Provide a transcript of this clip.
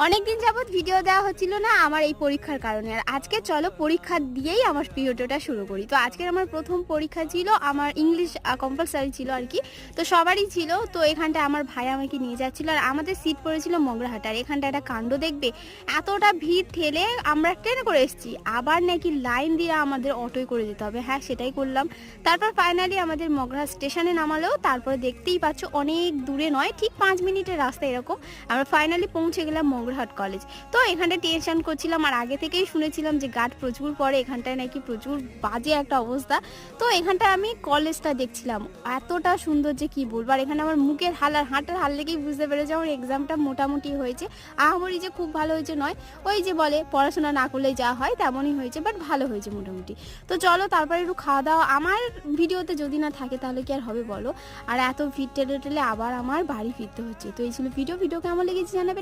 অনেকদিন যাবত ভিডিও দেওয়া হচ্ছিল না আমার এই পরীক্ষার কারণে। আর আজকে চলো পরীক্ষা দিয়েই আমার ভিডিওটা শুরু করি। তো আজকের আমার প্রথম পরীক্ষা ছিল, আমার ইংলিশ কম্পালসারি ছিল আর কি। তো সবারই ছিল। তো এখানটায় আমার ভাই আমাকে নিয়ে যাচ্ছিল, আর আমাদের সিট পড়েছিল মগরাহাট। আর এখানটা একটা কাণ্ড দেখবে, এতটা ভিড় ঠেলে আমরা ট্রেনে করে এসেছি, আবার নাকি লাইন দিয়ে আমাদের অটোয় করে যেতে হবে। হ্যাঁ, সেটাই করলাম। তারপর ফাইনালি আমাদের মগরাহাট স্টেশনে নামালো। তারপরে দেখতেই পাচ্ছ অনেক দূরে নয়, ঠিক 5 মিনিটের রাস্তা এরকম আমরা ফাইনালি পৌঁছে গেলাম মগরাহাট কলেজ। তো এখানটা টেনশন করছিলাম, আর আগে থেকেই শুনেছিলাম যে গার্ড প্রচুর পড়ে এখানটায়, নাকি প্রচুর বাজে একটা অবস্থা। তো এখানটায় আমি কলেজটা দেখছিলাম, এতটা সুন্দর যে কি বলবো। আর এখানে আমার মুখের হাল আর হাঁটার হাল লেগেই বুঝতে পেরেছি আমার এক্সামটা মোটামুটি হয়েছে। আহামরি যে খুব ভালো হয়েছে নয়, ওই যে বলে পড়াশোনা না করলে যা হয় তেমনই হয়েছে, বাট ভালো হয়েছে মোটামুটি। তো চলো তারপরে একটু খাওয়া দাওয়া, আমার ভিডিওতে যদি না থাকে তাহলে কি আর হবে বলো। আর এত ভিড় টেলে টেলে আবার আমার বাড়ি ফিরতে হচ্ছে। তো এই ছিল ভিডিও কেমন লেগেছে জানাবে।